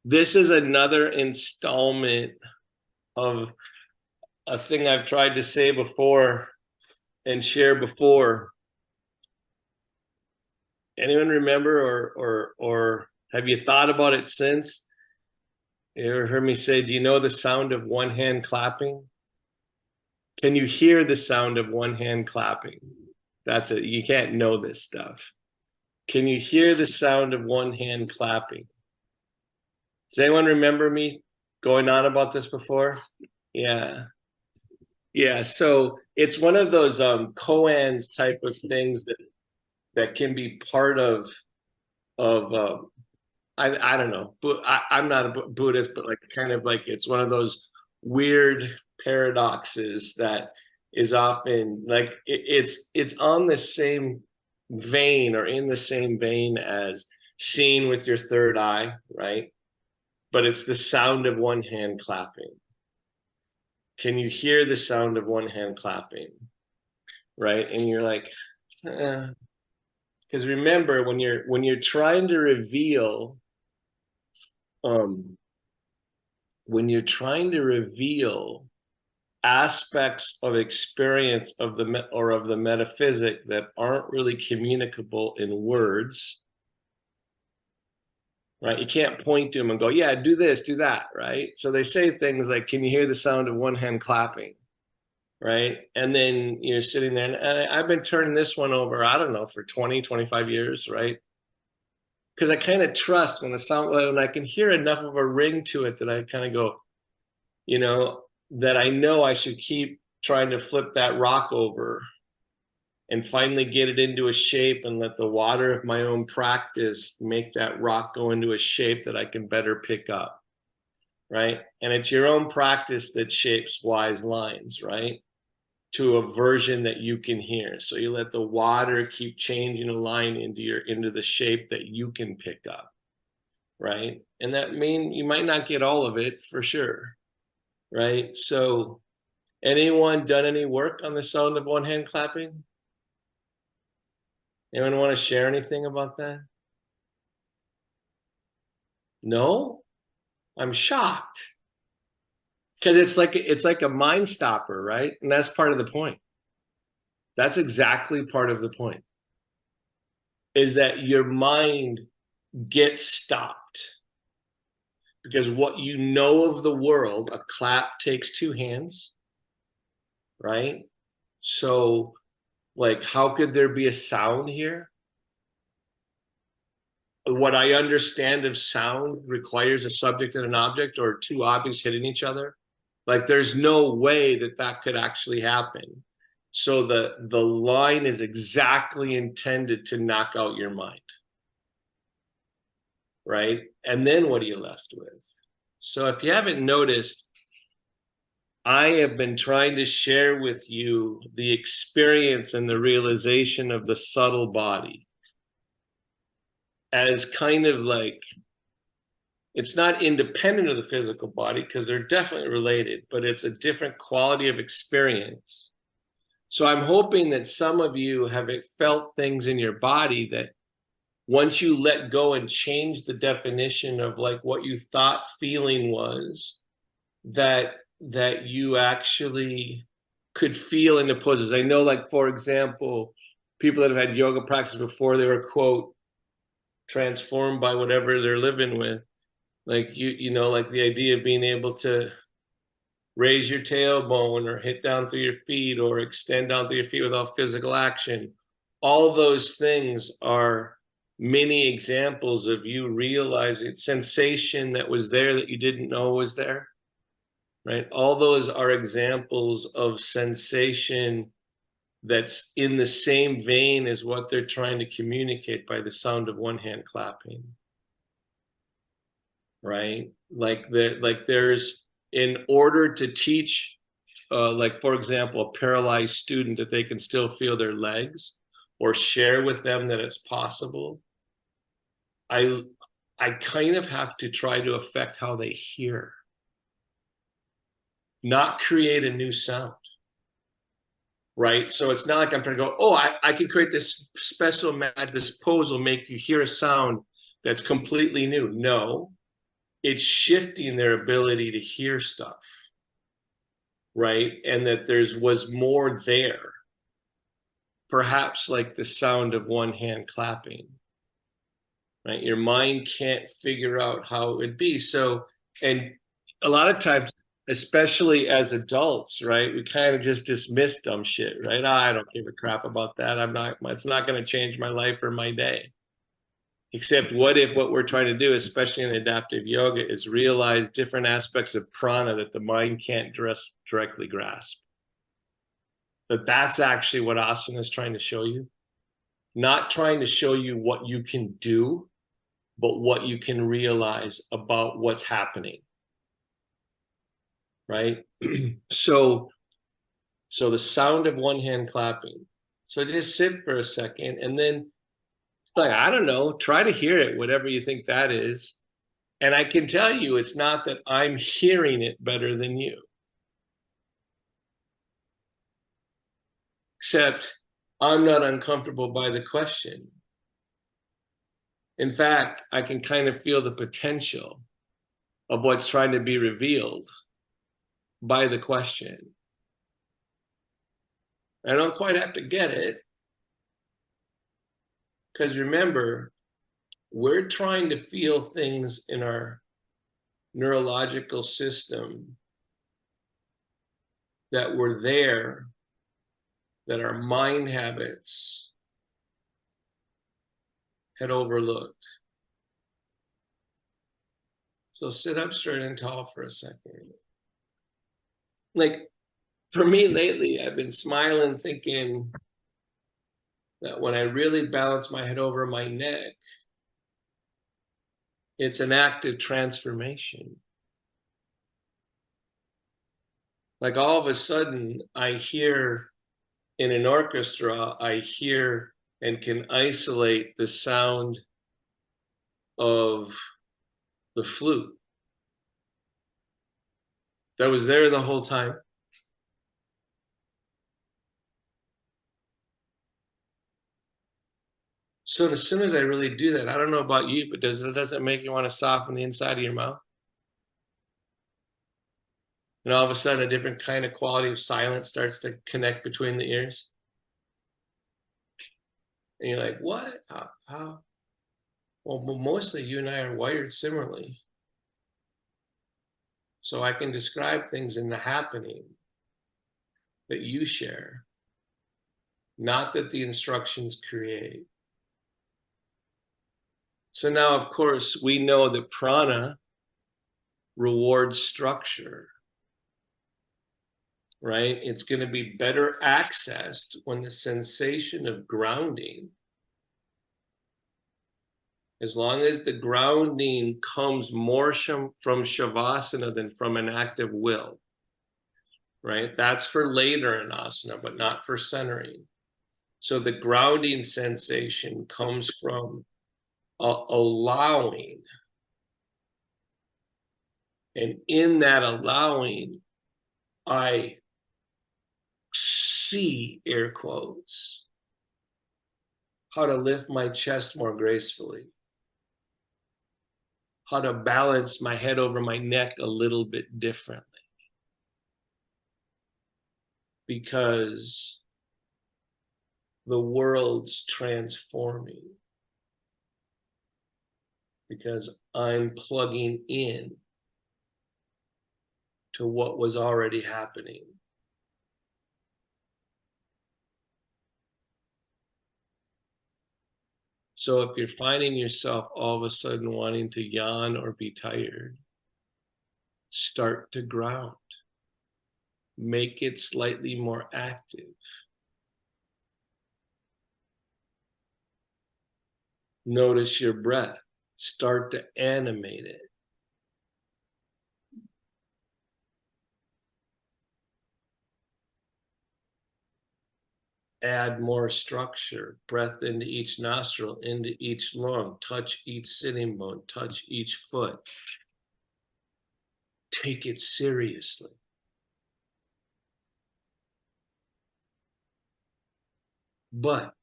This is another installment of a thing I've tried to say before and share before. Anyone remember or have you thought about it since? You ever heard me say, do you know the sound of one hand clapping? Can you hear the sound of one hand clapping? That's it. You can't know this stuff. Can you hear the sound of one hand clapping? Does anyone remember me going on about this before? Yeah. Yeah. So it's one of those koans type of things that can be part of I don't know, but I'm not a Buddhist, but like kind of like it's one of those weird paradoxes that is often like it's on the same vein or in the same vein as seeing with your third eye, right? But it's the sound of one hand clapping. Can you hear the sound of one hand clapping? Right? And you're like, because remember when you're trying to reveal um when you're trying to reveal aspects of experience of the metaphysic that aren't really communicable in words, right? You can't point to them and go, yeah, do this, do that, right? So they say things like, can you hear the sound of one hand clapping, right? And then you're sitting there, and I've been turning this one over, I don't know, for 20, 25 years, right? Because I kind of trust when I can hear enough of a ring to it that I kind of go, that I know I should keep trying to flip that rock over and finally get it into a shape and let the water of my own practice make that rock go into a shape that I can better pick up, right? And it's your own practice that shapes wise lines, right? To a version that you can hear. So you let the water keep changing a line into the shape that you can pick up, right? And that means you might not get all of it for sure, right? So anyone done any work on the sound of one hand clapping? Anyone want to share anything about that? No? I'm shocked. Because it's like a mind stopper, right? And that's part of the point. That's exactly part of the point. Is that your mind gets stopped. Because what you know of the world, a clap takes two hands, right? So, like, how could there be a sound here? What I understand of sound requires a subject and an object or two objects hitting each other. Like there's no way that that could actually happen. So the line is exactly intended to knock out your mind, right? And then what are you left with? So if you haven't noticed, I have been trying to share with you the experience and the realization of the subtle body as kind of like it's not independent of the physical body because they're definitely related, but it's a different quality of experience. So I'm hoping that some of you have felt things in your body that once you let go and change the definition of like what you thought feeling was, that you actually could feel in the poses. I know, like, for example, people that have had yoga practice before, they were, quote, transformed by whatever they're living with. Like like the idea of being able to raise your tailbone or hit down through your feet or extend down through your feet without physical action. All those things are many examples of you realizing sensation that was there that you didn't know was there, right? All those are examples of sensation that's in the same vein as what they're trying to communicate by the sound of one hand clapping, right? Like there's in order to teach, like for example, a paralyzed student that they can still feel their legs, or share with them that it's possible. I kind of have to try to affect how they hear, not create a new sound. Right. So it's not like I'm trying to go, oh, I can create this special mat, this pose will make you hear a sound that's completely new. No, it's shifting their ability to hear stuff, right? And that was more there, perhaps like the sound of one hand clapping, right? Your mind can't figure out how it would be. So, and a lot of times, especially as adults, right, we kind of just dismiss dumb shit, right? Oh, I don't give a crap about that. It's not going to change my life or my day. Except what if what we're trying to do, especially in adaptive yoga, is realize different aspects of prana that the mind can't directly grasp? That's actually what asana is trying to show you. Not trying to show you what you can do, but what you can realize about what's happening, right? So the sound of one hand clapping. So just sit for a second and then, like, I don't know, try to hear it, whatever you think that is. And I can tell you, it's not that I'm hearing it better than you. Except I'm not uncomfortable by the question. In fact, I can kind of feel the potential of what's trying to be revealed by the question. I don't quite have to get it. Because remember, we're trying to feel things in our neurological system that were there, that our mind habits had overlooked. So sit up straight and tall for a second. Like, for me lately, I've been smiling, thinking that when I really balance my head over my neck, it's an active transformation. Like all of a sudden, I hear in an orchestra, I hear and can isolate the sound of the flute that was there the whole time. So as soon as I really do that, I don't know about you, but does it make you want to soften the inside of your mouth? And all of a sudden, a different kind of quality of silence starts to connect between the ears. And you're like, what? How? Well, mostly you and I are wired similarly. So I can describe things in the happening that you share, not that the instructions create. So now, of course, we know that prana rewards structure, right? It's going to be better accessed when the sensation of grounding, as long as the grounding comes more from shavasana than from an active will, right? That's for later in asana, but not for centering. So the grounding sensation comes from allowing. And in that allowing, I see, air quotes, how to lift my chest more gracefully, how to balance my head over my neck a little bit differently. Because the world's transforming. Because I'm plugging in to what was already happening. So if you're finding yourself all of a sudden wanting to yawn or be tired, start to ground. Make it slightly more active. Notice your breath. Start to animate it. Add more structure. Breath into each nostril, into each lung. Touch each sitting bone. Touch each foot. Take it seriously. But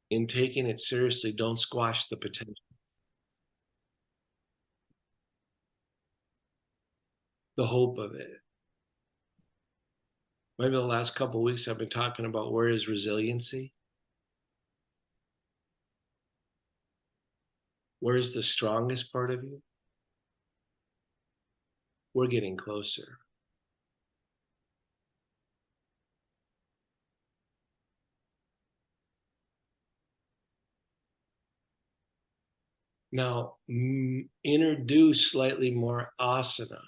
in taking it seriously, don't squash the potential. the hope of it. Maybe the last couple of weeks I've been talking about where is resiliency? Where is the strongest part of you? We're getting closer. Now, introduce slightly more asana.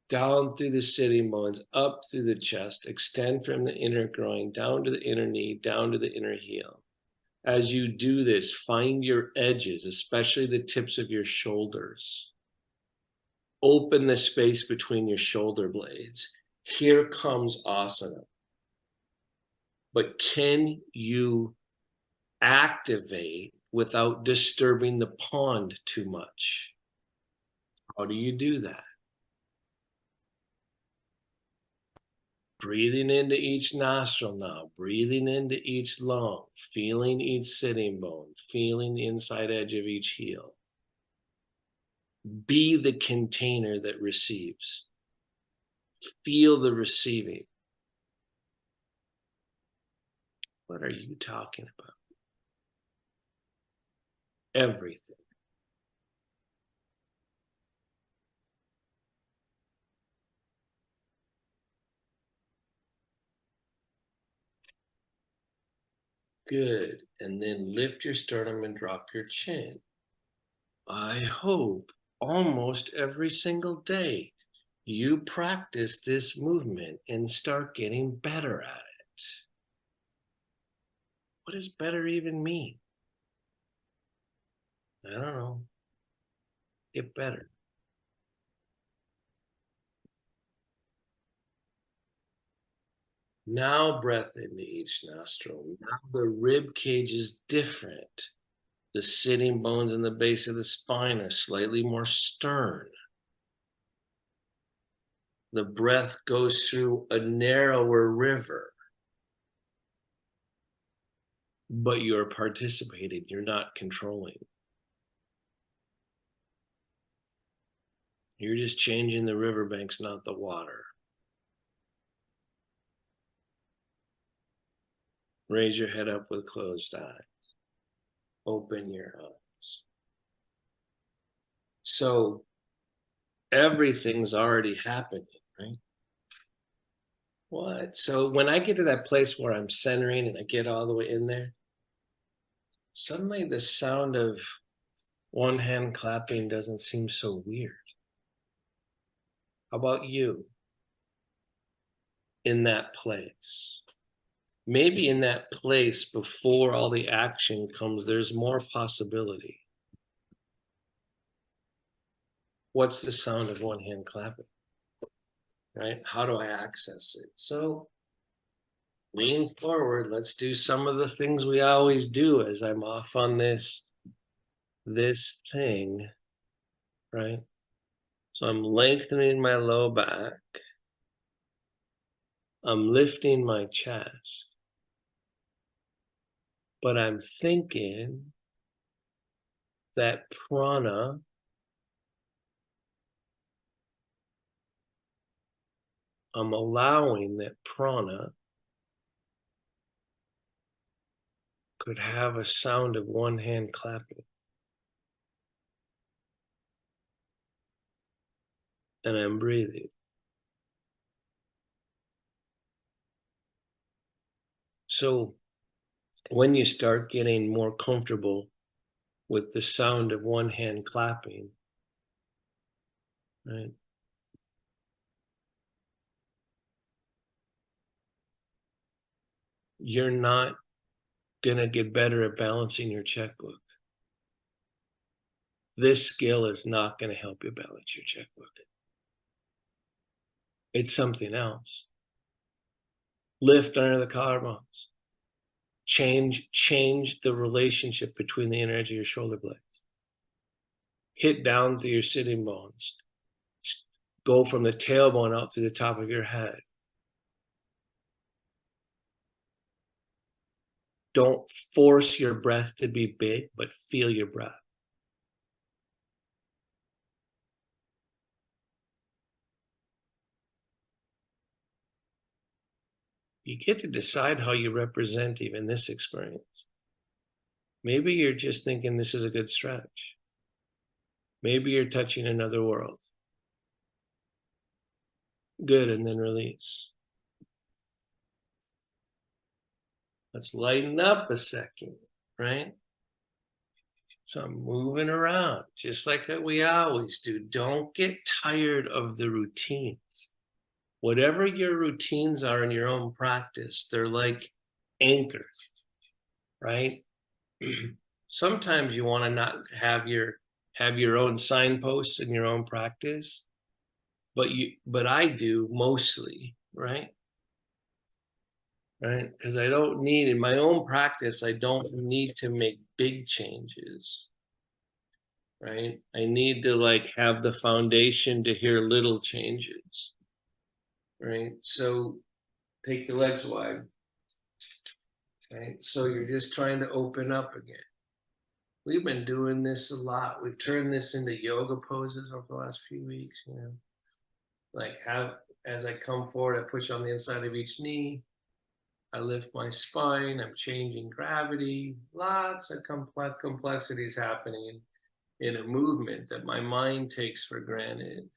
Down through the sitting bones, up through the chest, extend from the inner groin, down to the inner knee, down to the inner heel. As you do this, find your edges, especially the tips of your shoulders. Open the space between your shoulder blades. Here comes asana. But can you activate without disturbing the pond too much? How do you do that? Breathing into each nostril now, breathing into each lung, feeling each sitting bone, feeling the inside edge of each heel. Be the container that receives. Feel the receiving. What are you talking about? Everything. Good. And then lift your sternum and drop your chin. I hope almost every single day you practice this movement and start getting better at it. What does better even mean? I don't know. Get better. Now breath into each nostril. Now the rib cage is different. The sitting bones in the base of the spine are slightly more stern. The breath goes through a narrower river. But you're participating, you're not controlling. You're just changing the riverbanks, not the water. Raise your head up with closed eyes. Open your eyes. So everything's already happening, right? What? So when I get to that place where I'm centering and I get all the way in there, suddenly the sound of one hand clapping doesn't seem so weird. How about you in that place? Maybe in that place before all the action comes, there's more possibility. What's the sound of one hand clapping? Right? How do I access it? So lean forward. Let's do some of the things we always do as I'm off on this thing, right? So I'm lengthening my low back. I'm lifting my chest. But I'm thinking that prana I'm allowing that prana could have a sound of one hand clapping. And I'm breathing. So when you start getting more comfortable with the sound of one hand clapping, right? You're not going to get better at balancing your checkbook. This skill is not going to help you balance your checkbook. It's something else. Lift under the collarbones. Change the relationship between the inner edge of your shoulder blades. Hit down through your sitting bones. Go from the tailbone out to the top of your head. Don't force your breath to be big, but feel your breath. you get to decide how you represent even this experience. Maybe you're just thinking this is a good stretch. Maybe you're touching another world. Good, and then release. Let's lighten up a second, right? So I'm moving around, just like we always do. Don't get tired of the routines. Whatever your routines are in your own practice, they're like anchors, right? Sometimes you want to not have your own signposts in your own practice, but I do mostly, right? Right? Because I don't need, in my own practice, I don't need to make big changes, right? I need to like have the foundation to hear little changes, right? So take your legs wide, right? So you're just trying to open up again. We've been doing this a lot. We've turned this into yoga poses over the last few weeks, you know. Like as I come forward, I push on the inside of each knee. I lift my spine, I'm changing gravity, lots of complexities happening in a movement that my mind takes for granted.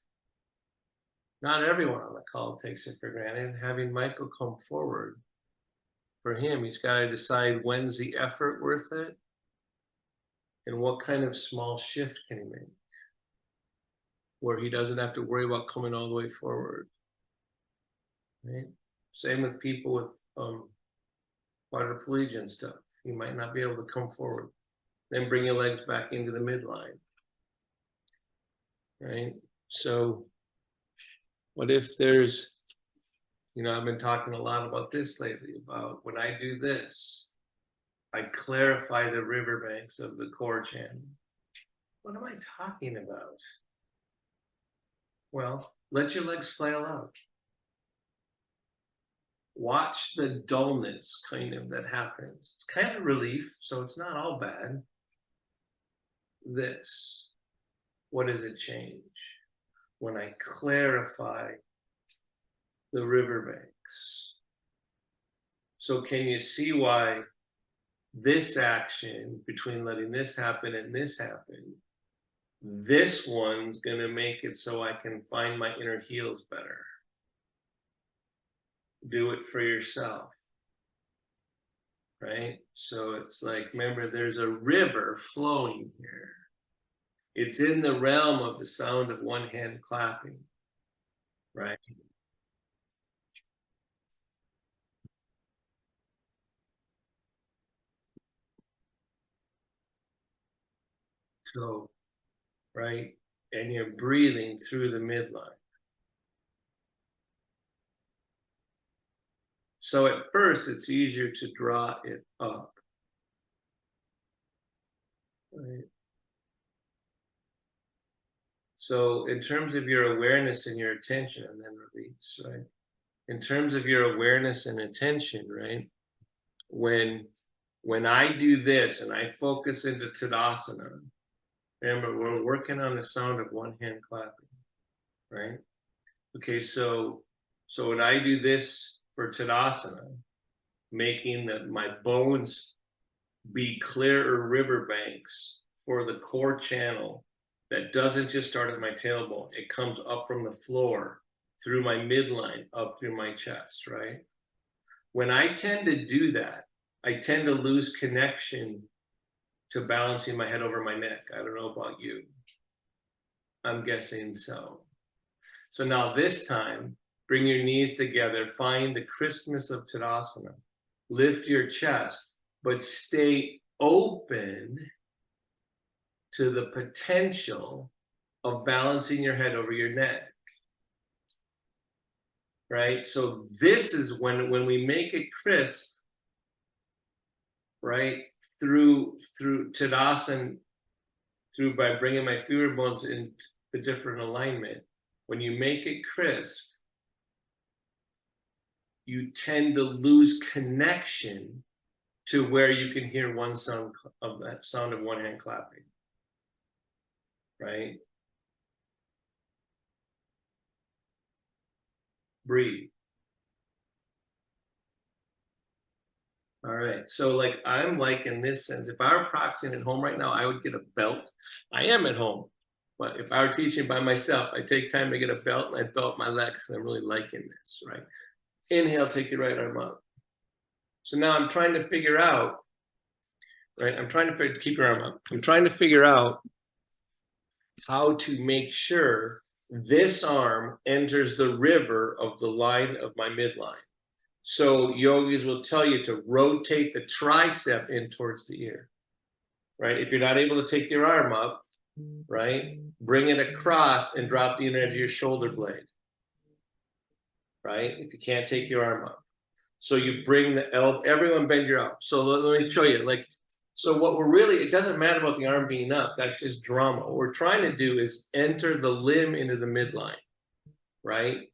Not everyone on the call takes it for granted. Having Michael come forward, for him, he's got to decide when's the effort worth it and what kind of small shift can he make where he doesn't have to worry about coming all the way forward. Right? Same with people with quadriplegia and stuff. You might not be able to come forward. Then bring your legs back into the midline. Right? So what if there's, you know, I've been talking a lot about this lately, about when I do this, I clarify the riverbanks of the core channel. What am I talking about? Well, let your legs flail out. Watch the dullness kind of that happens. It's kind of relief, so it's not all bad. This, what does it change? When I clarify the riverbanks. So can you see why this action between letting this happen and this happen, this one's gonna make it so I can find my inner heels better. Do it for yourself, right? So it's like, remember, there's a river flowing here. It's in the realm of the sound of one hand clapping, right? So, right? And you're breathing through the midline. So at first, it's easier to draw it up, right? So in terms of your awareness and your attention, and then release, right? In terms of your awareness and attention, right? When I do this and I focus into Tadasana, remember, we're working on the sound of one hand clapping, right? Okay, so when I do this for Tadasana, making my bones be clearer riverbanks for the core channel that doesn't just start at my tailbone, it comes up from the floor through my midline, up through my chest, right? When I tend to do that, I tend to lose connection to balancing my head over my neck. I don't know about you. I'm guessing so. So now this time, bring your knees together, find the crispness of Tadasana, lift your chest, but stay open to the potential of balancing your head over your neck. Right? So this is when we make it crisp, right? Through Tadasana, through by bringing my femur bones in the different alignment. When you make it crisp, you tend to lose connection to where you can hear one sound of that sound of one hand clapping, right? Breathe. All right. So like I'm like in this sense, if I were practicing at home right now, I would get a belt. I am at home. But if I were teaching by myself, I take time to get a belt and I belt my legs. And I'm really liking this, right? Inhale, take your right arm up. So now I'm trying to figure out, right? I'm trying to keep your arm up. I'm trying to figure out how to make sure this arm enters the river of the line of my midline. So yogis will tell you to rotate the tricep in towards the ear, right? If you're not able to take your arm up, right, bring it across and drop the energy of your shoulder blade, right? If you can't take your arm up. So you bring the elbow, everyone bend your elbow. So let me show you, like, so what we're really, it doesn't matter about the arm being up, that's just drama. What we're trying to do is enter the limb into the midline, right?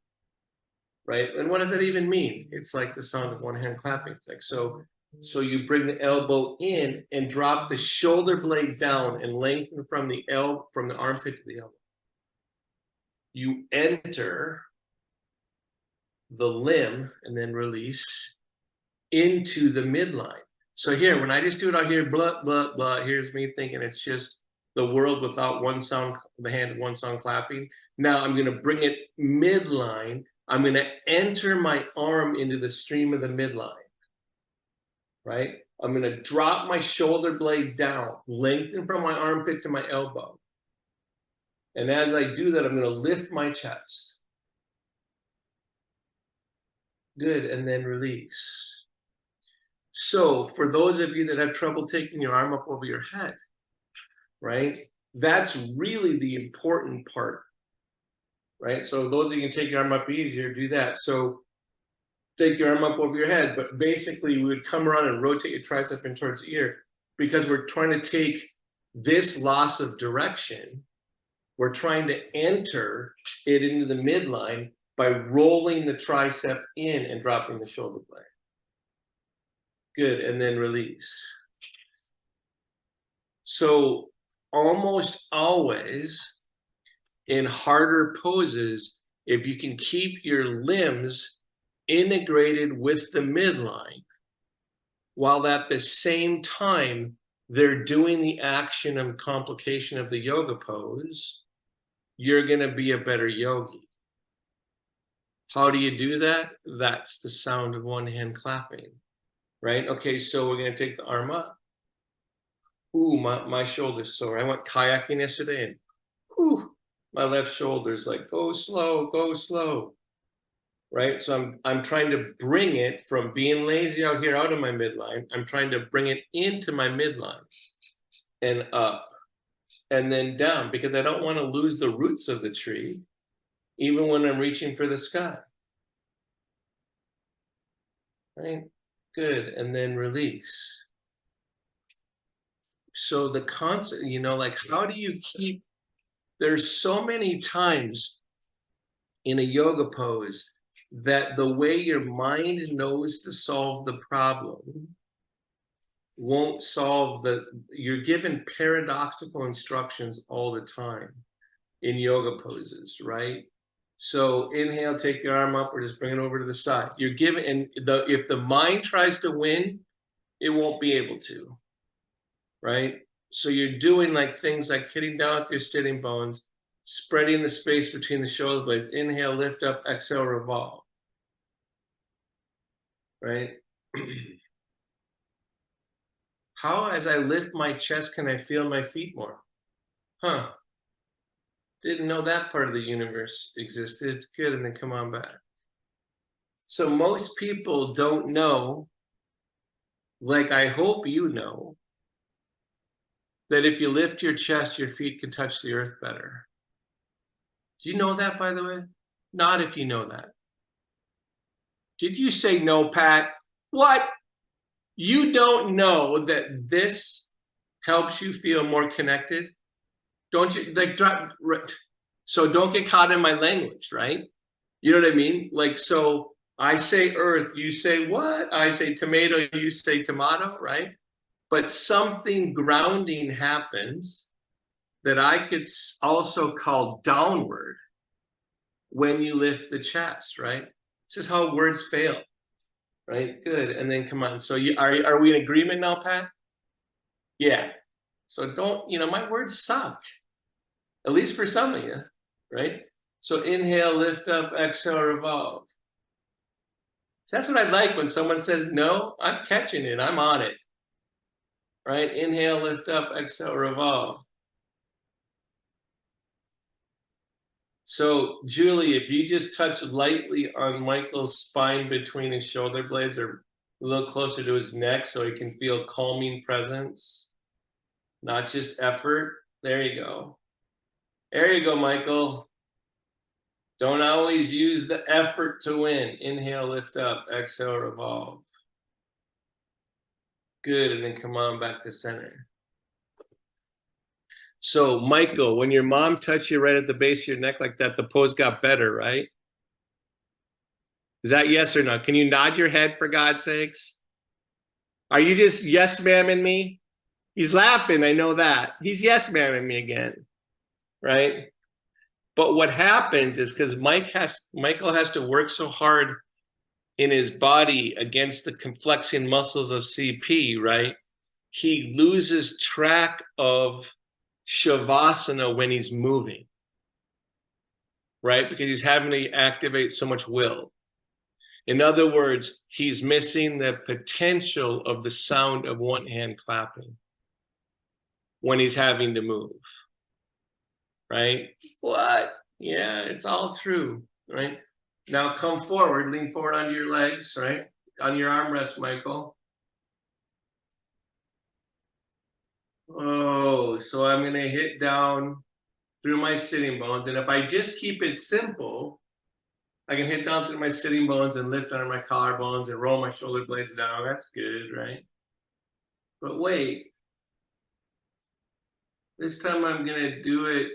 Right? And what does that even mean? It's like the sound of one hand clapping. It's like, so you bring the elbow in and drop the shoulder blade down and lengthen from the armpit to the elbow. You enter the limb and then release into the midline. So here, when I just do it out here, blah, blah, blah, here's me thinking it's just the world without one sound, the hand, one sound clapping. Now I'm going to bring it midline. I'm going to enter my arm into the stream of the midline, right? I'm going to drop my shoulder blade down, lengthen from my armpit to my elbow. And as I do that, I'm going to lift my chest. Good, and then release. So for those of you that have trouble taking your arm up over your head, right? That's really the important part, right? So those of you can take your arm up easier, do that. So take your arm up over your head, but basically we would come around and rotate your tricep in towards the ear because we're trying to take this loss of direction. We're trying to enter it into the midline by rolling the tricep in and dropping the shoulder blade. Good, and then release. So almost always in harder poses, if you can keep your limbs integrated with the midline, while at the same time they're doing the action and complication of the yoga pose, you're going to be a better yogi. How do you do that? That's the sound of one hand clapping, right? Okay, so we're going to take the arm up. Ooh, my shoulder's sore. I went kayaking yesterday and ooh, my left shoulder's like, go slow, right? So I'm trying to bring it from being lazy out here out of my midline. I'm trying to bring it into my midline and up and then down because I don't want to lose the roots of the tree even when I'm reaching for the sky, right? Good, and then release. So the concept, you know, like how do you keep, there's so many times in a yoga pose that the way your mind knows to solve the problem won't solve you're given paradoxical instructions all the time in yoga poses, right? So inhale, take your arm up or just bring it over to the side. You're given, and if the mind tries to win, it won't be able to, right? So you're doing like things like hitting down with your sitting bones, spreading the space between the shoulder blades. Inhale, lift up, exhale, revolve, right? How, as I lift my chest, can I feel my feet more? Huh. Didn't know that part of the universe existed. Good, and then come on back. So most people don't know, like I hope you know, that if you lift your chest, your feet can touch the earth better. Do you know that, by the way? Not if you know that. Did you say no, Pat? What? You don't know that this helps you feel more connected? Don't you, like, so don't get caught in my language, right? You know what I mean? Like, so I say earth, you say what? I say tomato, you say tomato, right? But something grounding happens that I could also call downward when you lift the chest, right? This is how words fail. right? Good. And then come on. So are we in agreement now, Pat? Yeah. So don't, my words suck, at least for some of you, right? So inhale, lift up, exhale, revolve. So that's what I like when someone says no, I'm catching it, I'm on it, right? Inhale, lift up, exhale, revolve. So Julie, if you just touch lightly on Michael's spine between his shoulder blades or a little closer to his neck so he can feel calming presence, not just effort. There you go. There you go, Michael. Don't always use the effort to win. Inhale, lift up, exhale, revolve. Good, and then come on back to center. So Michael, when your mom touched you right at the base of your neck like that, the pose got better, right? Is that yes or no? Can you nod your head for God's sakes? Are you just yes ma'aming me? He's laughing, I know that. He's yes ma'aming me again, right? But what happens is because Michael has to work so hard in his body against the flexing muscles of CP, right? He loses track of Shavasana when he's moving, right? Because he's having to activate so much will. In other words, he's missing the potential of the sound of one hand clapping when he's having to move, right? What? Yeah, it's all true, right? Now come forward, lean forward onto your legs, right? On your armrest, Michael. Oh, so I'm going to hit down through my sitting bones. And if I just keep it simple, I can hit down through my sitting bones and lift under my collarbones and roll my shoulder blades down. That's good, right? But wait, this time I'm going to do it,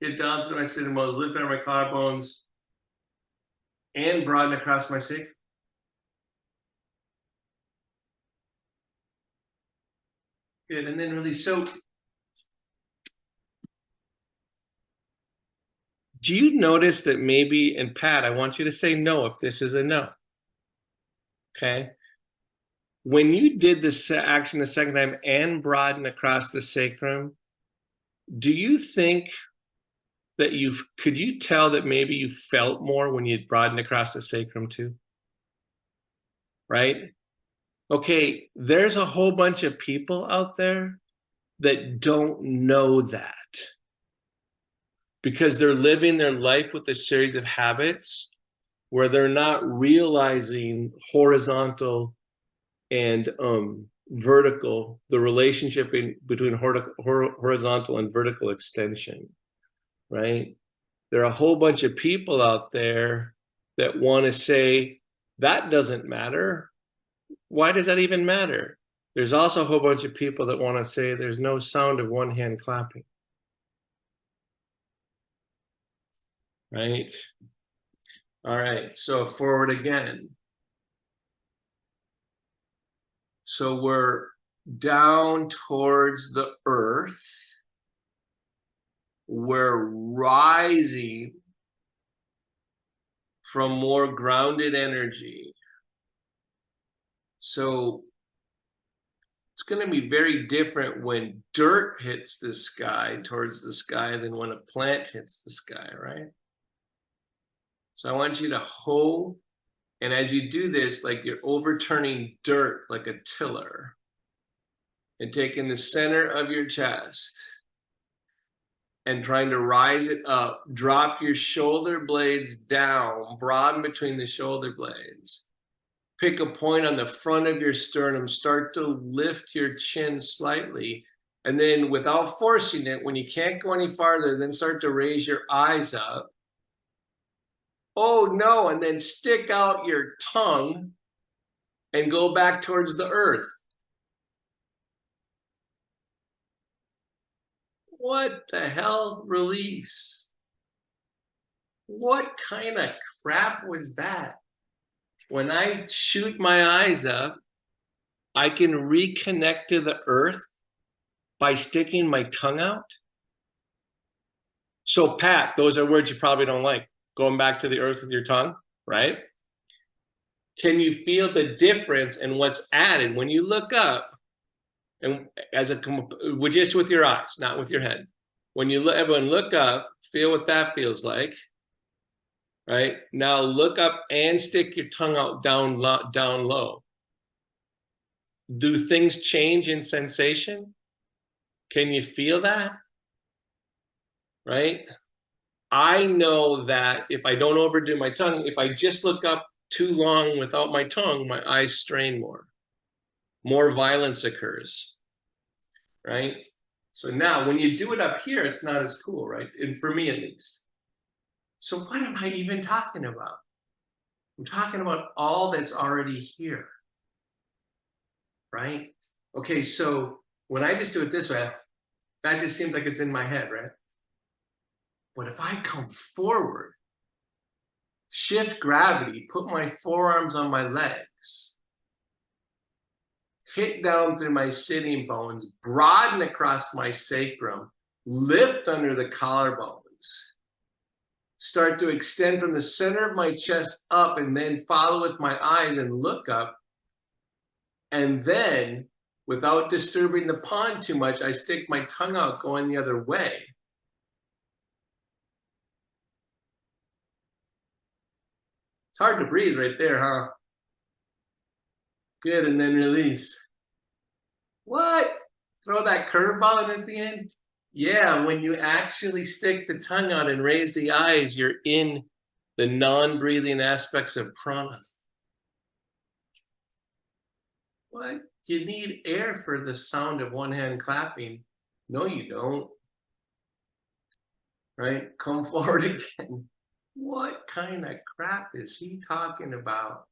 hit down through my sitting bones, lift under my collarbones, and broaden across my sacrum. Good, and then release. So, do you notice that maybe, and Pat, I want you to say no if this is a no. Okay. When you did this action the second time and broaden across the sacrum, do you think that could you tell that maybe you felt more when you broadened across the sacrum too? Right? Okay, there's a whole bunch of people out there that don't know that because they're living their life with a series of habits where they're not realizing horizontal and vertical, the relationship between horizontal and vertical extension, right? There are a whole bunch of people out there that want to say, that doesn't matter. Why does that even matter? There's also a whole bunch of people that want to say there's no sound of one hand clapping, right? All right, so forward again. So we're down towards the earth. We're rising from more grounded energy. So it's going to be very different when dirt hits the sky towards the sky than when a plant hits the sky, right? So I want you to hold, and as you do this, like you're overturning dirt like a tiller and taking the center of your chest and trying to rise it up. Drop your shoulder blades down, broaden between the shoulder blades. Pick a point on the front of your sternum, start to lift your chin slightly, and then without forcing it, when you can't go any farther, then start to raise your eyes up. Oh no, and then stick out your tongue and go back towards the earth. What the hell? Release. What kind of crap was that? When I shoot my eyes up, I can reconnect to the earth by sticking my tongue out. So Pat, those are words you probably don't like. Going back to the earth with your tongue, right? Can you feel the difference and what's added when you look up? And just with your eyes, not with your head. When you look, everyone look up, feel what that feels like. Right now, look up and stick your tongue out down low. Do things change in sensation? Can you feel that? Right? I know that if I don't overdo my tongue, if I just look up too long without my tongue, my eyes strain more. More violence occurs. Right? So now when you do it up here, it's not as cool, right? And for me at least. So what am I even talking about? I'm talking about all that's already here. Right? Okay, so when I just do it this way, that just seems like it's in my head, right? But if I come forward, shift gravity, put my forearms on my legs, hit down through my sitting bones, broaden across my sacrum, lift under the collarbones, start to extend from the center of my chest up, and then follow with my eyes and look up. And then, without disturbing the pond too much, I stick my tongue out going the other way. It's hard to breathe right there, huh? Good, and then release. What? Throw that curveball in at the end? Yeah, when you actually stick the tongue out and raise the eyes, you're in the non-breathing aspects of prana. What? You need air for the sound of one hand clapping. No, you don't. Right? Come forward again. What kind of crap is he talking about?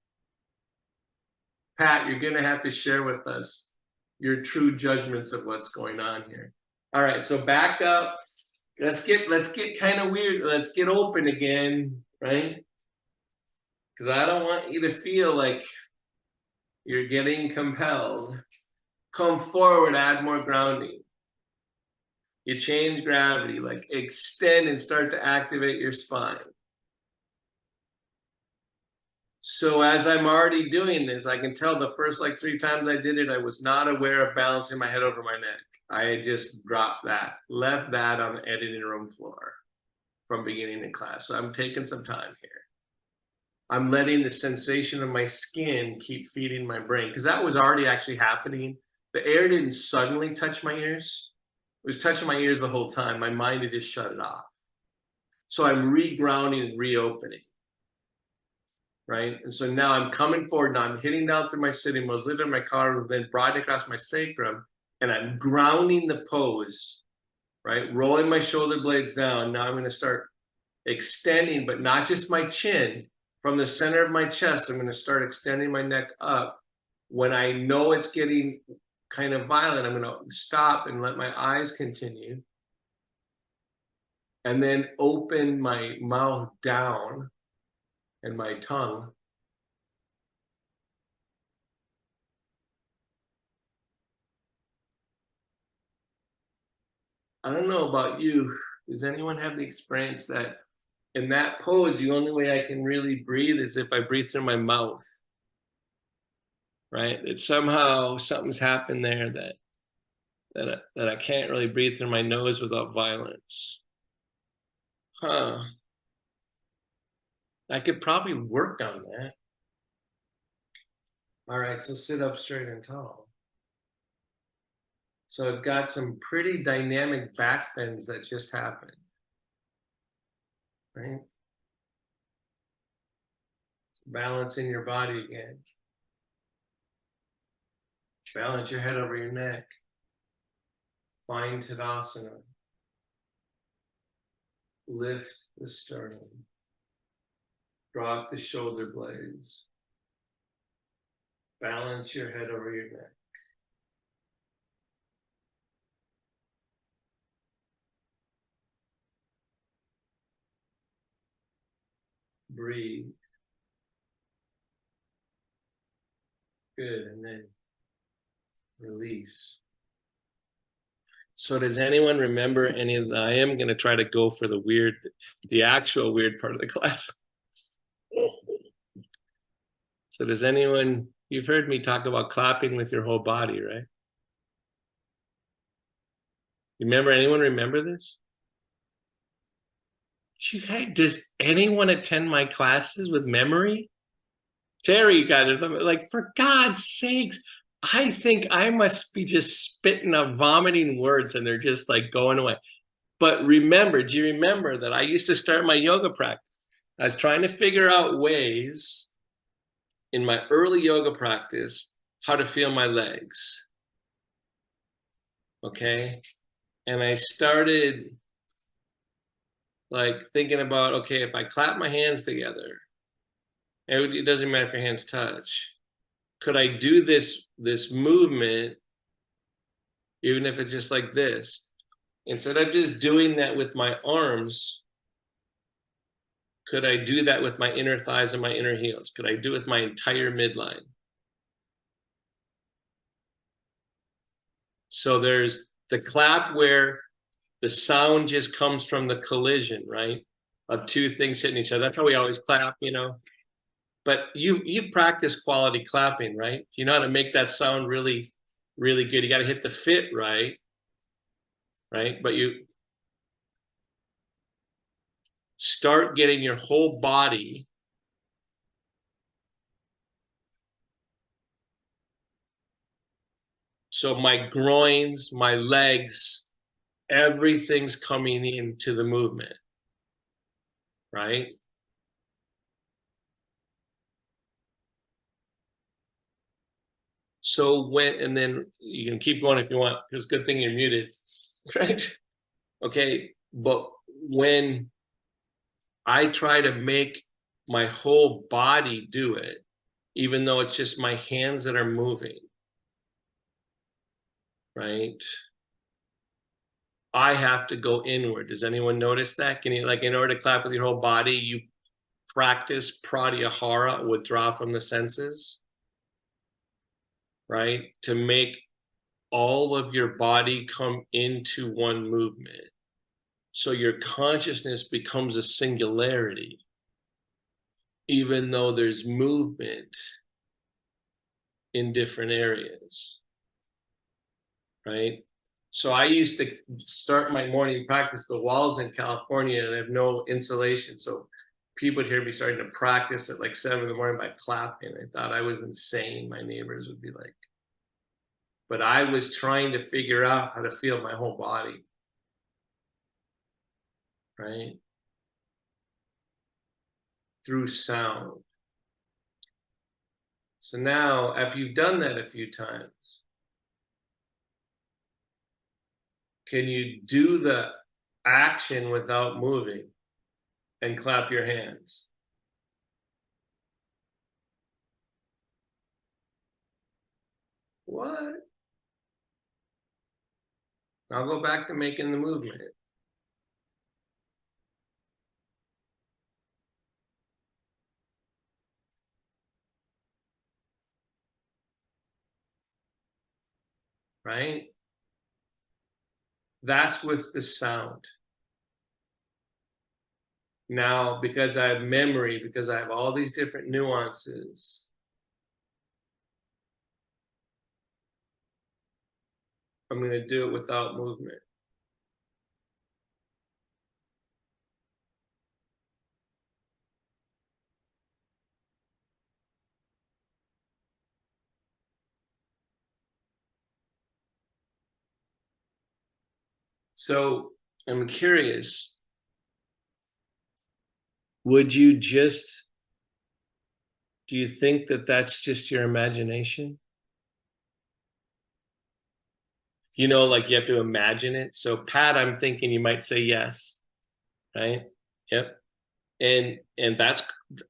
Pat, you're going to have to share with us your true judgments of what's going on here. All right, so back up. Let's get kind of weird. Let's get open again, right? Because I don't want you to feel like you're getting compelled. Come forward, add more grounding. You change gravity, like extend and start to activate your spine. So as I'm already doing this, I can tell the first like 3 times I did it, I was not aware of balancing my head over my neck. I had just dropped that, left that on the editing room floor from beginning in class. So I'm taking some time here. I'm letting the sensation of my skin keep feeding my brain, because that was already actually happening. The air didn't suddenly touch my ears. It was touching my ears the whole time. My mind had just shut it off. So I'm regrounding and reopening. Right? And so now I'm coming forward, now I'm hitting down through my sitting bones, lifting my collar, then broadening across my sacrum, and I'm grounding the pose, right? Rolling my shoulder blades down. Now I'm going to start extending, but not just my chin. From the center of my chest, I'm going to start extending my neck up. When I know it's getting kind of violent, I'm going to stop and let my eyes continue. And then open my mouth down and my tongue. I don't know about you. Does anyone have the experience that in that pose, the only way I can really breathe is if I breathe through my mouth, right? That somehow something's happened there that I can't really breathe through my nose without violence. Huh. I could probably work on that. All right, so sit up straight and tall. So I've got some pretty dynamic back bends that just happened, right? Balancing your body again. Balance your head over your neck. Find Tadasana. Lift the sternum. Drop the shoulder blades. Balance your head over your neck. Breathe. Good, and then release. So does anyone remember any of the, I am going to try to go for the actual weird part of the class. So does anyone, you've heard me talk about clapping with your whole body, right? Anyone remember this? Does anyone attend my classes with memory? Terry got it. Like, for God's sakes, I think I must be just spitting up, vomiting words, and they're just like going away. But remember, do you remember that I used to start my yoga practice? I was trying to figure out ways in my early yoga practice how to feel my legs. Okay. And I started like thinking about, okay, if I clap my hands together, it doesn't matter if your hands touch. Could I do this movement, even if it's just like this? Instead of just doing that with my arms, could I do that with my inner thighs and my inner heels? Could I do it with my entire midline? So there's the clap where the sound just comes from the collision, right? Of two things hitting each other. That's how we always clap, you know. But you've practiced quality clapping, right? You know how to make that sound really, really good. You got to hit the fit right, right? But you start getting your whole body so my groins, my legs, everything's coming into the movement, right? So and then you can keep going if you want, because good thing you're muted, right? Okay, but when I try to make my whole body do it, even though it's just my hands that are moving, right? I have to go inward. Does anyone notice that? Can you, like, in order to clap with your whole body, you practice pratyahara, withdraw from the senses, right? To make all of your body come into one movement. So your consciousness becomes a singularity, even though there's movement in different areas, right? So I used to start my morning practice. The walls in California and I have no insulation, so people would hear me starting to practice at like 7 in the morning by clapping. I thought I was insane. My neighbors would be like, but I was trying to figure out how to feel my whole body, right? Through sound. So now, if you've done that a few times, can you do the action without moving and clap your hands? What? I'll go back to making the movement. Right? That's with the sound. Now, because I have memory, because I have all these different nuances, I'm going to do it without movement. So I'm curious, would you just, do you think that that's just your imagination? You know, like you have to imagine it. So Pat, I'm thinking you might say yes, right? Yep. And that's,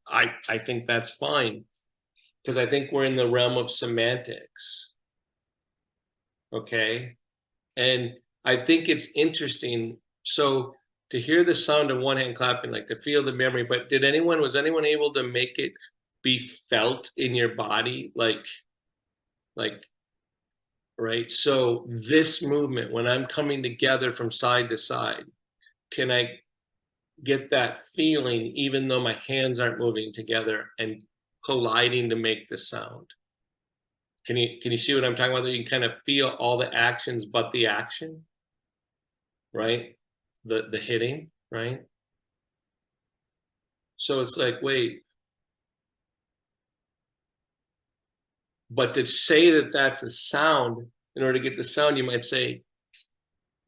I think that's fine, because I think we're in the realm of semantics. Okay. And I think it's interesting. So to hear the sound of one hand clapping, like to feel the memory, but was anyone able to make it be felt in your body? Like, right? So this movement, when I'm coming together from side to side, can I get that feeling even though my hands aren't moving together? And colliding to make the sound. Can you see what I'm talking about? You can kind of feel all the actions but the action, right? The hitting, right? So it's like, wait, but to say that that's a sound, in order to get the sound, you might say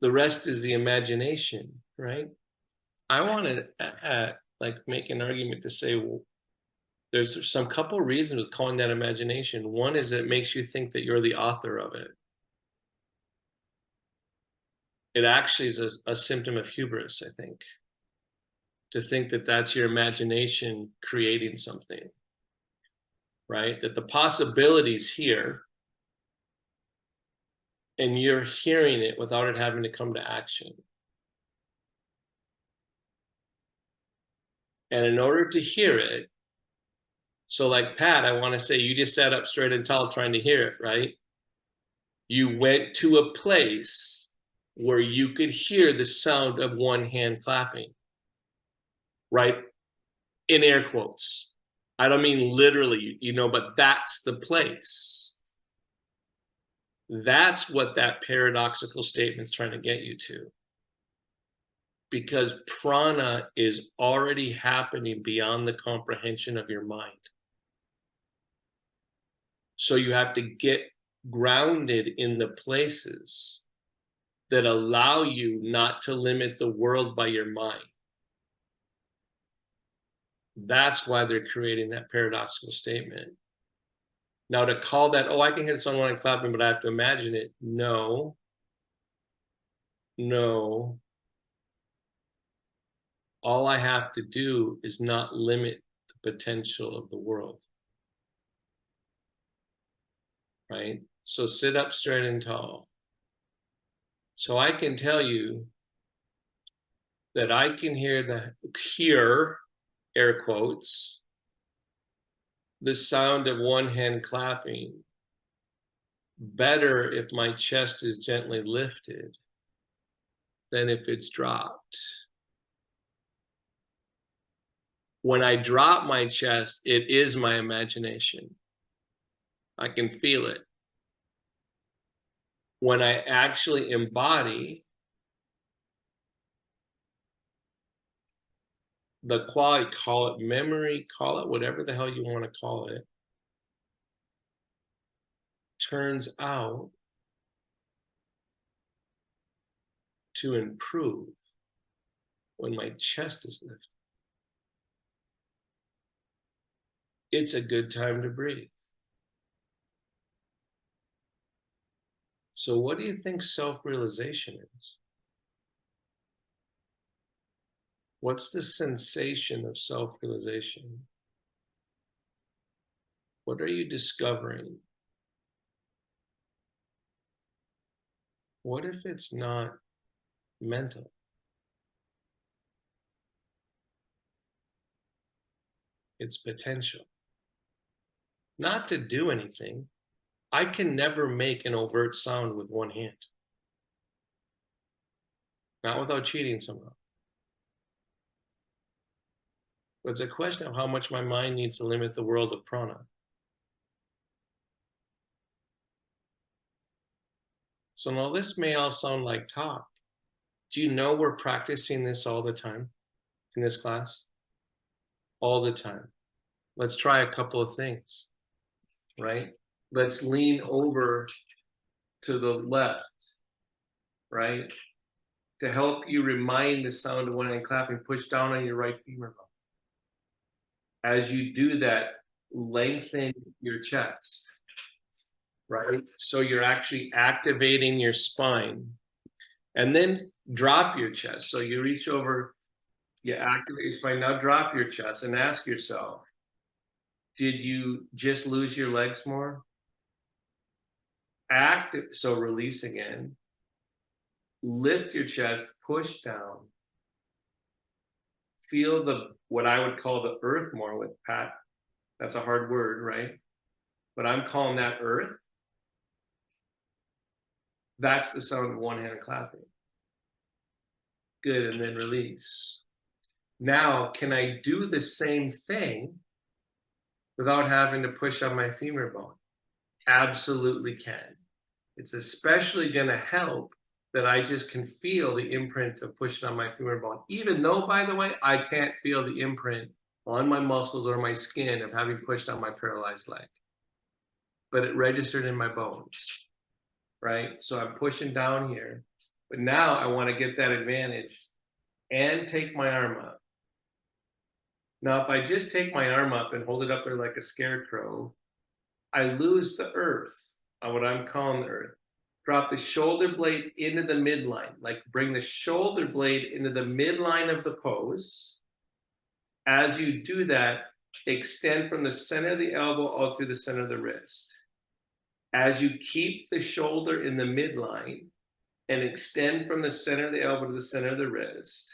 the rest is the imagination, right? I want to like make an argument to say, well, there's some couple reasons with calling that imagination. One is that it makes you think that you're the author of it. It actually is a symptom of hubris, I think, to think that that's your imagination creating something, right? That the possibility's here and you're hearing it without it having to come to action. And in order to hear it, so like Pat, I want to say you just sat up straight and tall trying to hear it, right? You went to a place where you could hear the sound of one hand clapping, right? In air quotes. I don't mean literally, but that's the place. That's what that paradoxical statement's trying to get you to. Because prana is already happening beyond the comprehension of your mind. So you have to get grounded in the places that allow you not to limit the world by your mind. That's why they're creating that paradoxical statement. Now, to call that, oh, I can hit someone and clapping, but I have to imagine it. No. All I have to do is not limit the potential of the world. Right? So sit up straight and tall. So I can tell you that I can hear, air quotes, the sound of one hand clapping better if my chest is gently lifted than if it's dropped. When I drop my chest, it is my imagination. I can feel it. When I actually embody the quality, call it memory, call it whatever the hell you want to call it, turns out to improve when my chest is lifted. It's a good time to breathe. So what do you think self-realization is? What's the sensation of self-realization? What are you discovering? What if it's not mental? It's potential. Not to do anything. I can never make an overt sound with one hand. Not without cheating somehow. But it's a question of how much my mind needs to limit the world of prana. So now this may all sound like talk. Do you know we're practicing this all the time in this class? All the time. Let's try a couple of things, right? Let's lean over to the left, right? To help you remind the sound of one hand clapping, push down on your right femur bone. As you do that, lengthen your chest, right? So you're actually activating your spine. And then drop your chest. So you reach over, you activate your spine. Now drop your chest and ask yourself, did you just lose your legs more? So release again. Lift your chest, push down. Feel what I would call the earth more with Pat. That's a hard word, right? But I'm calling that earth. That's the sound of one hand clapping. Good, and then release. Now, can I do the same thing without having to push on my femur bone? Absolutely can. It's especially going to help that I just can feel the imprint of pushing on my femur bone, even though, by the way, I can't feel the imprint on my muscles or my skin of having pushed on my paralyzed leg. But it registered in my bones, right? So I'm pushing down here, but now I want to get that advantage and take my arm up. Now, if I just take my arm up and hold it up there like a scarecrow, I lose the earth on what I'm calling the earth. Drop the shoulder blade into the midline, like bring the shoulder blade into the midline of the pose. As you do that, extend from the center of the elbow out through the center of the wrist. As you keep the shoulder in the midline and extend from the center of the elbow to the center of the wrist,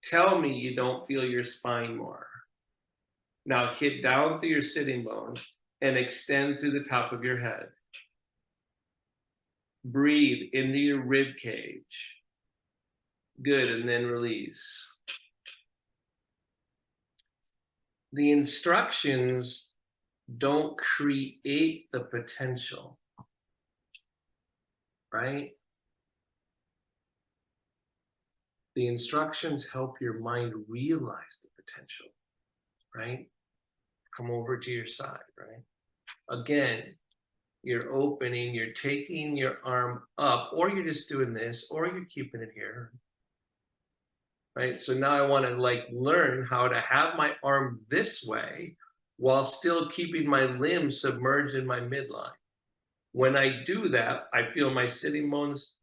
tell me you don't feel your spine more. Now hit down through your sitting bones and extend through the top of your head. Breathe into your rib cage. Good, and then release. The instructions don't create the potential, right? The instructions help your mind realize the potential, right? Come over to your side, right? Again, you're opening, you're taking your arm up, or you're just doing this, or you're keeping it here, right? So now I want to like learn how to have my arm this way while still keeping my limbs submerged in my midline. When I do that, I feel my sitting bones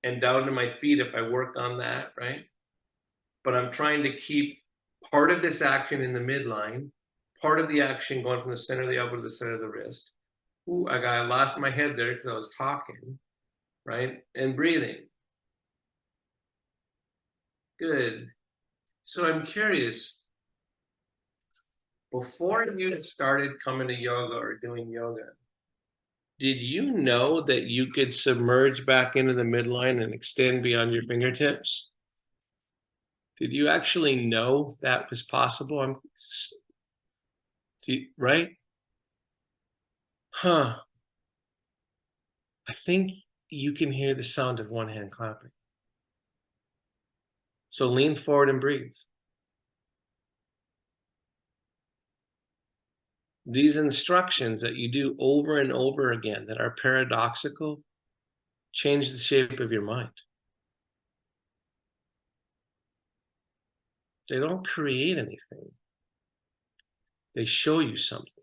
and down to my feet if I work on that, right? But I'm trying to keep part of this action in the midline, part of the action going from the center of the elbow to the center of the wrist. Ooh, I lost my head there because I was talking, right? And breathing. Good. So I'm curious, before you started coming to yoga or doing yoga, did you know that you could submerge back into the midline and extend beyond your fingertips? Did you actually know that was possible? Right? Huh. I think you can hear the sound of one hand clapping. So lean forward and breathe. These instructions that you do over and over again that are paradoxical change the shape of your mind. They don't create anything. They show you something.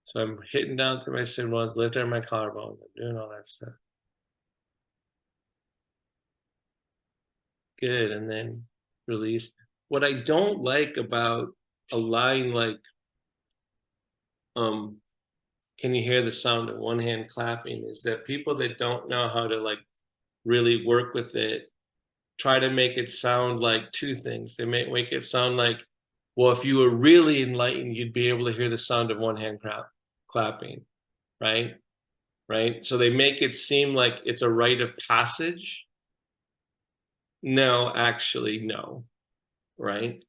So I'm hitting down through my sit bones, lifting my collarbone, I'm doing all that stuff. Good, and then release. What I don't like about a line like, can you hear the sound of one hand clapping, is that people that don't know how to like really work with it try to make it sound like two things. They make it sound like, well, if you were really enlightened, you'd be able to hear the sound of one hand clapping, right? Right? So they make it seem like it's a rite of passage. No, actually, no, right?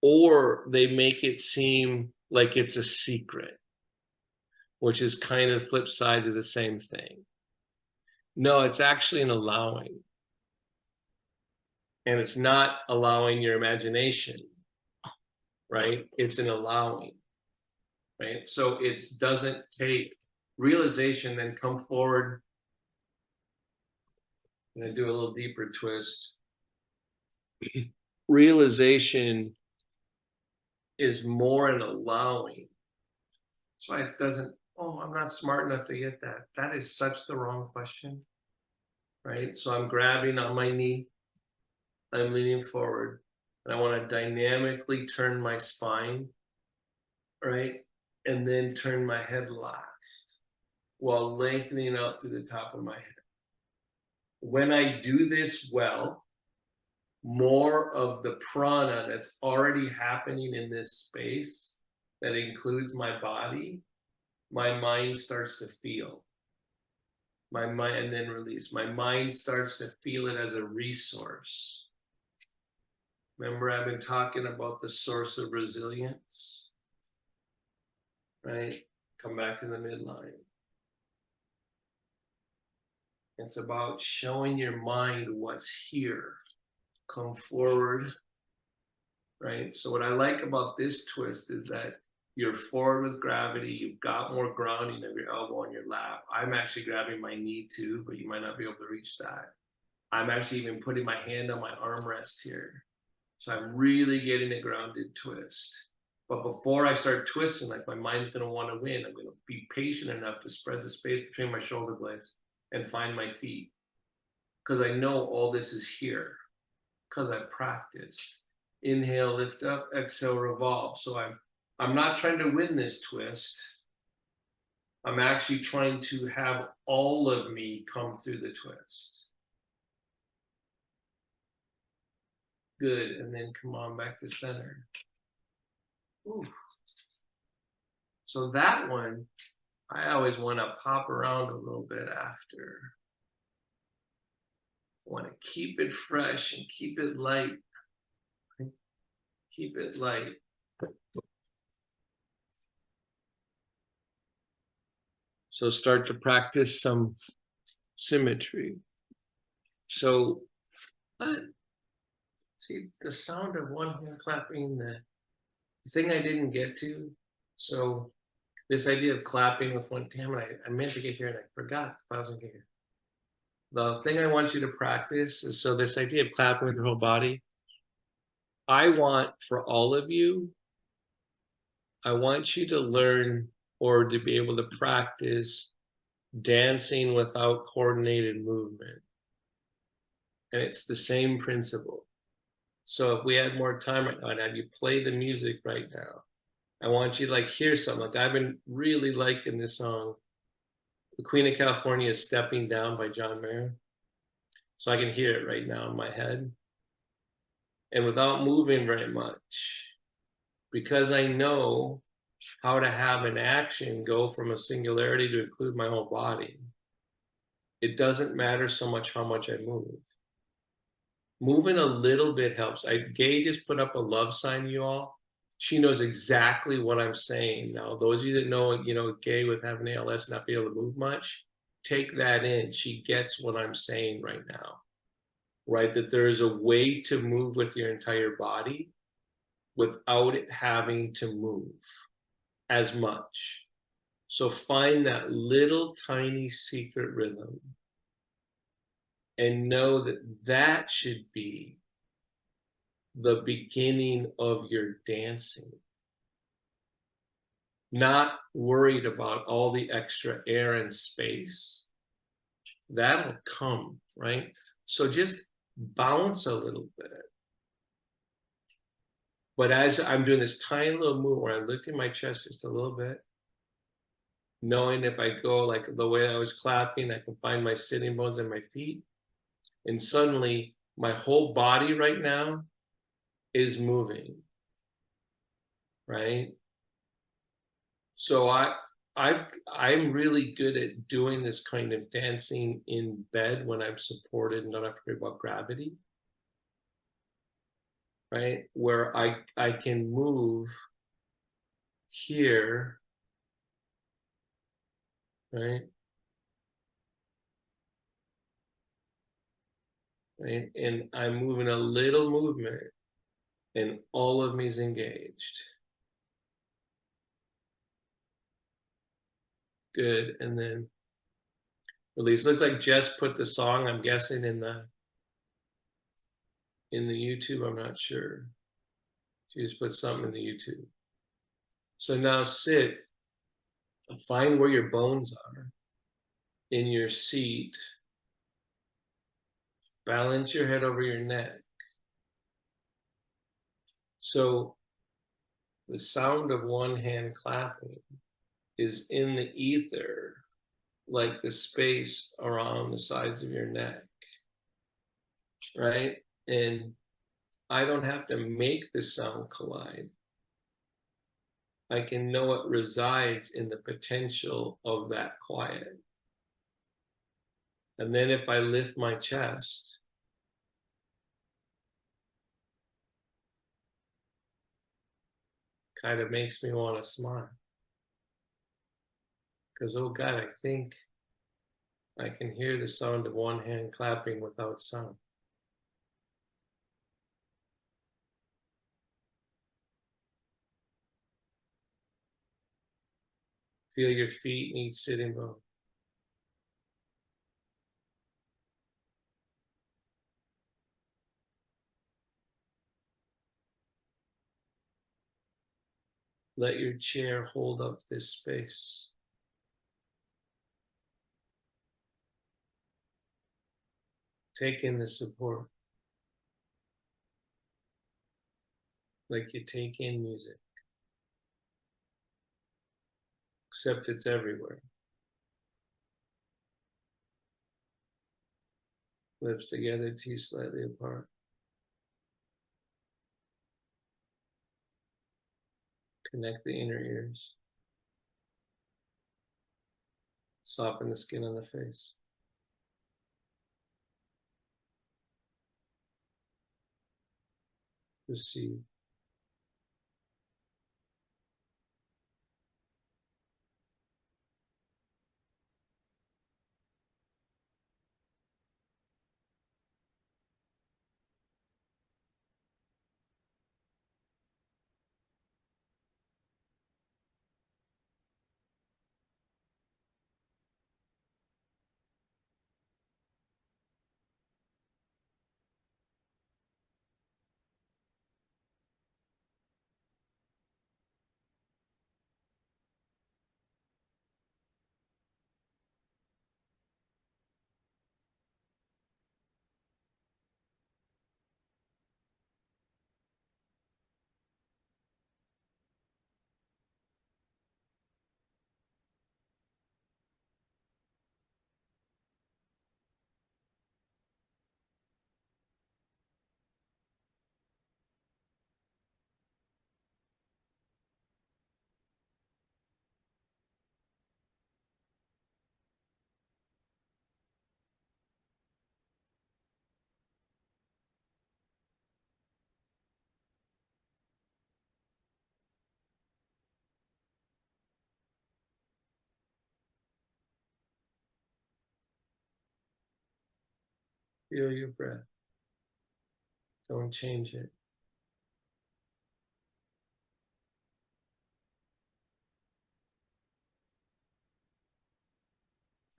Or they make it seem like it's a secret, which is kind of flip sides of the same thing. No, it's actually an allowing. And it's not allowing your imagination, right? It's an allowing, right? So it doesn't take realization, then come forward. I'm going to do a little deeper twist. Realization is more an allowing. That's why it doesn't, oh, I'm not smart enough to get that. That is such the wrong question, right? So I'm grabbing on my knee, I'm leaning forward, and I want to dynamically turn my spine, right? And then turn my head last while lengthening out through the top of my head. When I do this well, more of the prana that's already happening in this space that includes my body my mind starts to feel. My mind, and then release. My mind starts to feel it as a resource. Remember, I've been talking about the source of resilience, right? Come back to the midline. It's about showing your mind what's here. Come forward, right? So what I like about this twist is that you're forward with gravity. You've got more grounding of your elbow on your lap. I'm actually grabbing my knee too, but you might not be able to reach that. I'm actually even putting my hand on my armrest here. So I'm really getting a grounded twist. But before I start twisting, like my mind's going to want to win, I'm going to be patient enough to spread the space between my shoulder blades and find my feet. Because I know all this is here. Because I've practiced. Inhale, lift up, exhale, revolve. So I'm not trying to win this twist. I'm actually trying to have all of me come through the twist. Good, and then come on back to center. Ooh. So that one, I always want to pop around a little bit after. I want to keep it fresh and keep it light. Keep it light. So start to practice some symmetry. So see the sound of one hand clapping, the thing I didn't get to. So this idea of clapping with one, damn it, I meant to get here and I forgot if I was gonna get here. The thing I want you to practice is, so this idea of clapping with your whole body, I want for all of you, I want you to learn or to be able to practice dancing without coordinated movement. And it's the same principle. So if we had more time right now, I'd have you play the music right now. I want you to like hear something. Like I've been really liking this song, The Queen of California is Stepping Down by John Mayer. So I can hear it right now in my head. And without moving very much, because I know how to have an action go from a singularity to include my whole body, it doesn't matter so much how much I move. Moving a little bit helps. Gay just put up a love sign, you all. She knows exactly what I'm saying. Now, those of you that know, Gay with having ALS not be able to move much, take that in. She gets what I'm saying right now, right? That there is a way to move with your entire body without it having to move as much. So find that little tiny secret rhythm and know that that should be the beginning of your dancing. Not worried about all the extra air and space. That'll come, right? So just bounce a little bit. But as I'm doing this tiny little move where I'm lifting my chest just a little bit, knowing if I go like the way I was clapping, I can find my sitting bones and my feet. And suddenly my whole body right now is moving, right? So I'm really good at doing this kind of dancing in bed when I'm supported and don't have to worry about gravity, right? Where I can move here, right? Right? And I'm moving a little movement and all of me is engaged. Good, and then release. Looks like Jess put the song, I'm guessing, in the YouTube, I'm not sure. She just put something in the YouTube. So now sit, find where your bones are in your seat. Balance your head over your neck. So the sound of one hand clapping is in the ether, like the space around the sides of your neck, right? And I don't have to make the sound collide. I can know it resides in the potential of that quiet. And then if I lift my chest, kind of makes me want to smile. Because, oh God, I think I can hear the sound of one hand clapping without sound. Feel your feet in each sitting bone. Let your chair hold up this space. Take in the support like you take in music, except it's everywhere. Lips together, teeth slightly apart. Connect the inner ears. Soften the skin on the face. Receive. Feel your breath. Don't change it.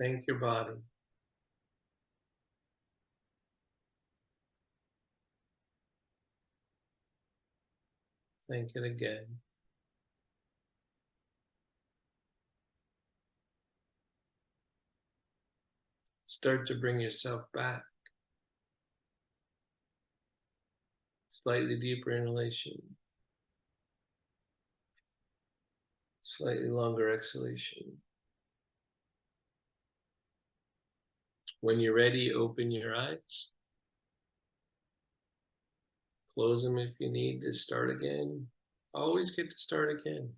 Thank your body. Thank it again. Start to bring yourself back. Slightly deeper inhalation. Slightly longer exhalation. When you're ready, open your eyes. Close them if you need to start again. Always get to start again.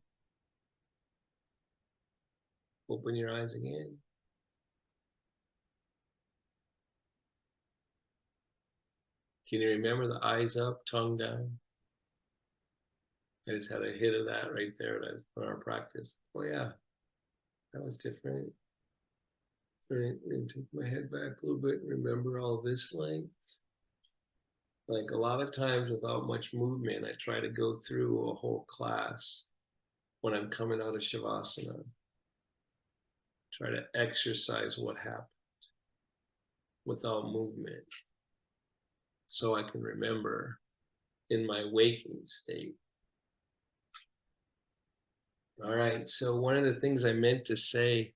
Open your eyes again. Can you remember the eyes up, tongue down? I just had a hit of that right there in our practice. Oh yeah, that was different. Right, and take my head back a little bit and remember all this length. Like a lot of times without much movement, I try to go through a whole class when I'm coming out of Shavasana. Try to exercise what happened without movement so I can remember in my waking state. All right, so one of the things I meant to say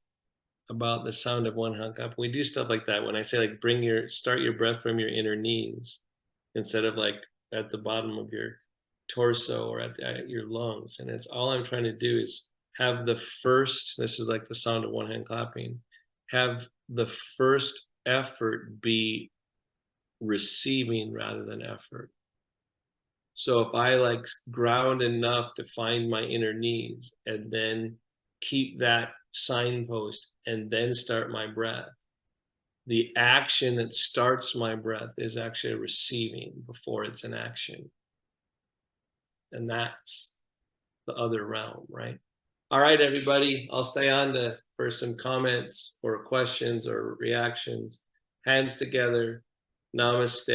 about the sound of one hand up, we do stuff like that. When I say like start your breath from your inner knees instead of like at the bottom of your torso or at your lungs. And it's all I'm trying to do is have the first, this is like the sound of one hand clapping, have the first effort be receiving rather than effort. So if I like ground enough to find my inner knees and then keep that signpost and then start my breath, the action that starts my breath is actually a receiving before it's an action. And that's the other realm, right? All right, everybody, I'll stay on for some comments or questions or reactions. Hands together. Namaste.